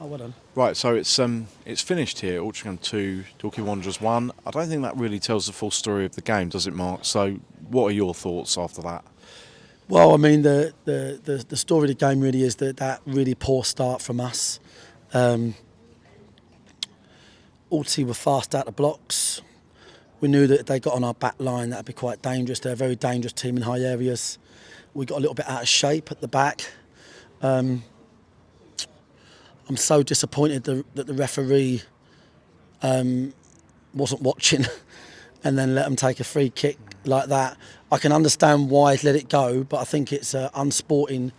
Oh, well done. Right, so it's finished here. Altrincham 2, Dorking Wanderers 1. I don't think that really tells the full story of the game, does it, Mark? So, what are your thoughts after that? Well, I mean, the story of the game really is that really poor start from us. Alty were fast out the blocks. We knew that if they got on our back line, that'd be quite dangerous. They're a very dangerous team in high areas. We got a little bit out of shape at the back. I'm so disappointed that the referee wasn't watching and then let them take a free kick like that. I can understand why he's let it go, but I think it's unsporting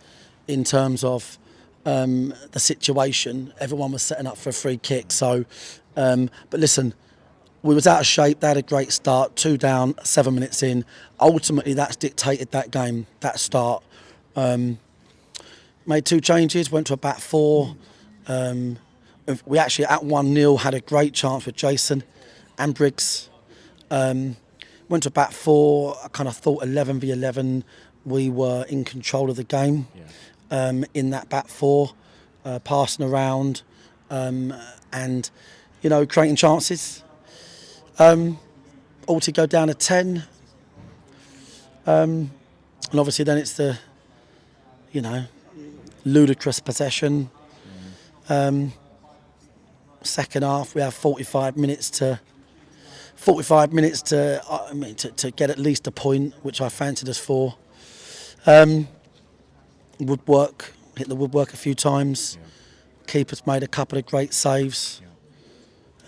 in terms of the situation. Everyone was setting up for a free kick. So, but listen, we was out of shape. They had a great start, 2 down, 7 minutes in. Ultimately, that's dictated that game, that start. Made 2 changes, went to a back 4. We actually, at 1-0, had a great chance with Jason and Briggs. Went to a back 4. I kind of thought 11 v 11, we were in control of the game in that back 4, passing around and, you know, creating chances. All to go down to 10. And obviously then it's the, you know, ludicrous possession. Second half, we have 45 minutes to get at least a point, which I fancied us for. Woodwork, hit the woodwork a few times. Keeper's made a couple of great saves.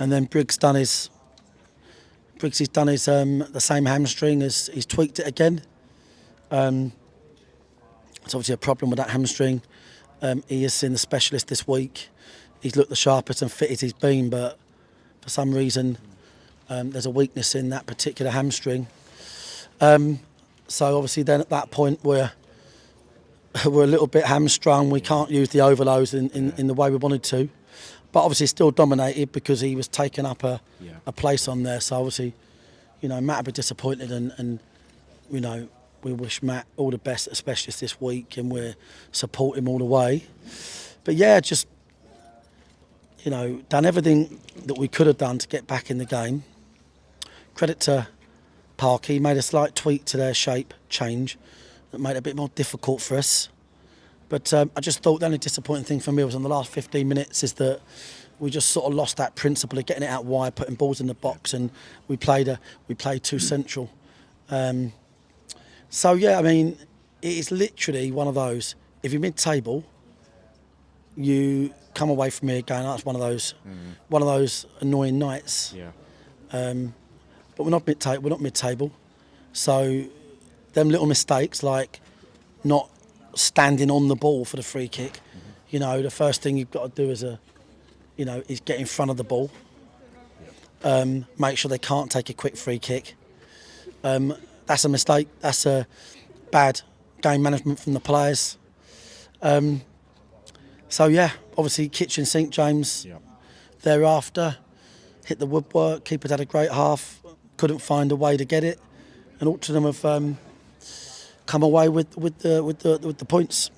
And then Briggs has done his the same hamstring, as he's tweaked it again. It's obviously a problem with that hamstring. He has seen the specialist this week. He's looked the sharpest and fittest he's been, but for some reason there's a weakness in that particular hamstring. So obviously then at that point we're a little bit hamstrung. We can't use the overloads in the way we wanted to. But obviously still dominated because he was taking up a place on there. So obviously, you know, Matt will be disappointed and you know, we wish Matt all the best, especially this week, and we're supporting him all the way. But yeah, just, you know, done everything that we could have done to get back in the game. Credit to Parky, made a slight tweak to their shape change that made it a bit more difficult for us. But I just thought the only disappointing thing for me was in the last 15 minutes is that we just sort of lost that principle of getting it out wide, putting balls in the box, and we played too central. So yeah, I mean, it is literally one of those. If you're mid-table, you come away from here going, "Oh, that's one of those annoying nights." Yeah. But we're not mid-table. So them little mistakes like not standing on the ball for the free kick, you know, the first thing you've got to do is get in front of the ball. Make sure they can't take a quick free kick. That's a mistake. That's a bad game management from the players. So yeah, obviously kitchen sink, James. Yeah. Thereafter, hit the woodwork. Keeper's had a great half. Couldn't find a way to get it, and Altrincham have come away with the points.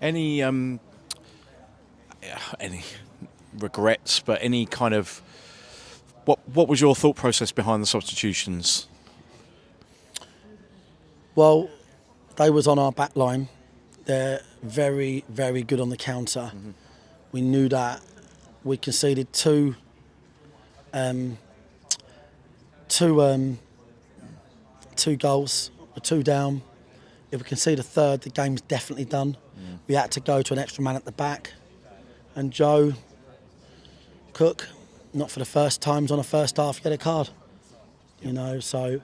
Any regrets, but any kind of what was your thought process behind the substitutions? Well, they was on our back line. They're very, very good on the counter. We knew that. We conceded two goals. We're 2 down. If we concede a third, the game's definitely done. We had to go to an extra man at the back. And Joe Cook, not for the first times on a first half, get a card. You know, so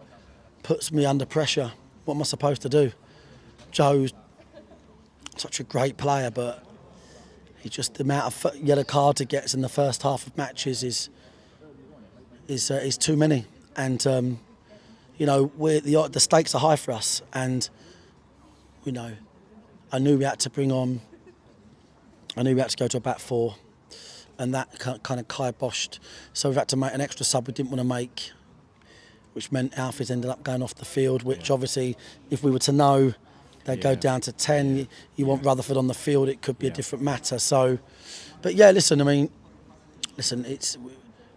puts me under pressure. What am I supposed to do? Joe's such a great player, but he just, the amount of yellow cards he gets in the first half of matches is too many. And you know, the stakes are high for us, and you know, I knew we had to go to a back 4, and that kind of kiboshed. So we've had to make an extra sub we didn't want to make, which meant Alfie's ended up going off the field, which obviously, if we were to know they'd go down to 10, you want Rutherford on the field, it could be a different matter. So But yeah, listen, I mean,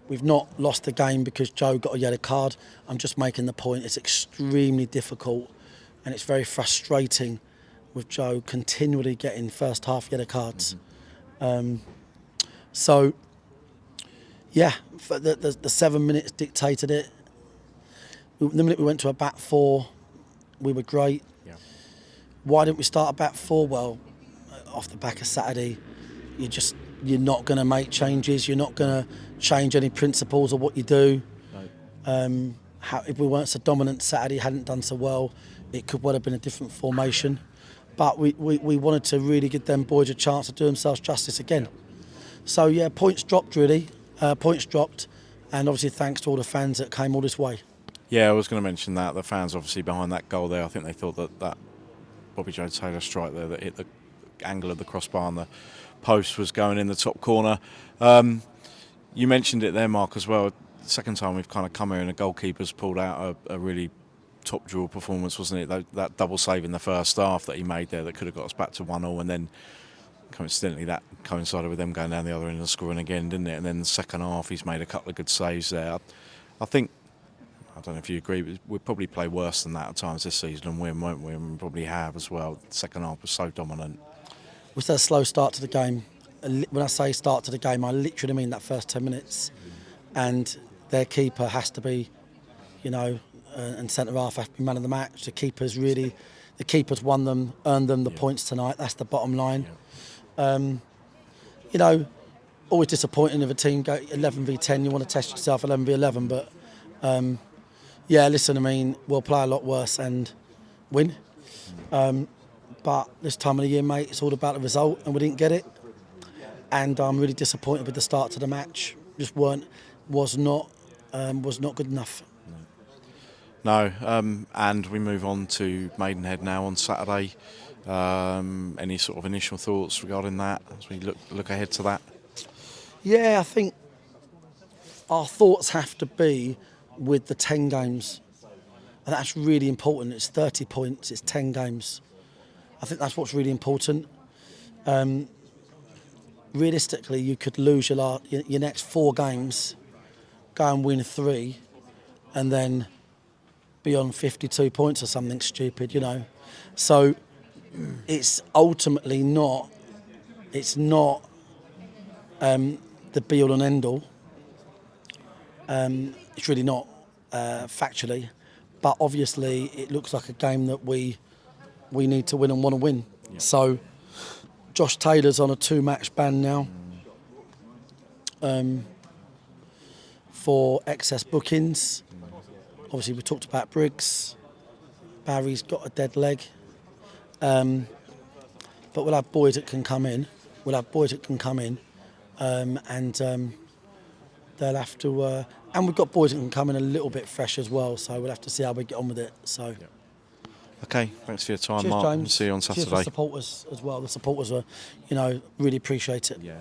we've not lost the game because Joe got a yellow card. I'm just making the point. It's extremely difficult, and it's very frustrating with Joe continually getting first half yellow cards. So, yeah, for the 7 minutes dictated it. The minute we went to a back four, we were great. Yeah. Why didn't we start a back four? Well, off the back of Saturday, you're not going to make changes. You're not going to change any principles of what you do. No. If we weren't so dominant Saturday, hadn't done so well, it could well have been a different formation. But we wanted to really give them boys a chance to do themselves justice again. So yeah, points dropped really. Points dropped, and obviously thanks to all the fans that came all this way. Yeah, I was going to mention that. The fans obviously behind that goal there, I think they thought that Bobby Joe Taylor strike there that hit the angle of the crossbar and the post was going in the top corner. You mentioned it there, Mark, as well. The second time we've kind of come here and the goalkeeper's pulled out a really top draw performance, wasn't it? That double save in the first half that he made there that could have got us back to 1-0, and then coincidentally that coincided with them going down the other end and scoring again, didn't it? And then the second half he's made a couple of good saves there. I think, I don't know if you agree, but we probably play worse than that at times this season and win, won't we? And we probably have as well. The second half was so dominant. We had a slow start to the game. When I say start to the game, I literally mean that first 10 minutes. And their keeper has to be, and centre half have to be man of the match. The keepers earned them the points tonight. That's the bottom line. Always disappointing if a team go 11 v 10. You want to test yourself 11 v 11, but yeah, listen, I mean, we'll play a lot worse and win. But this time of the year, mate, it's all about the result, and we didn't get it. And I'm really disappointed with the start to the match. Just was not good enough. No, and we move on to Maidenhead now on Saturday. Any sort of initial thoughts regarding that as we look ahead to that? Yeah, I think our thoughts have to be with the 10 games. And that's really important. It's 30 points, it's 10 games. I think that's what's really important. Realistically, you could lose your next 4 games, go and win 3, and then be on 52 points or something stupid, So it's ultimately not. It's not the be-all and end-all. It's really not factually, but obviously it looks like a game that we need to win and want to win. Yeah. So Josh Taylor's on a 2-match ban now for excess bookings. Obviously we talked about Briggs. Barry's got a dead leg. But we'll have boys that can come in. And they'll have to. And we've got boys that can come in a little bit fresh as well. So we'll have to see how we get on with it. So. Yeah. Okay, thanks for your time, Cheers, Mark. James. And see you on Saturday. Cheers for the supporters as well. The supporters are, really appreciate it. Yeah.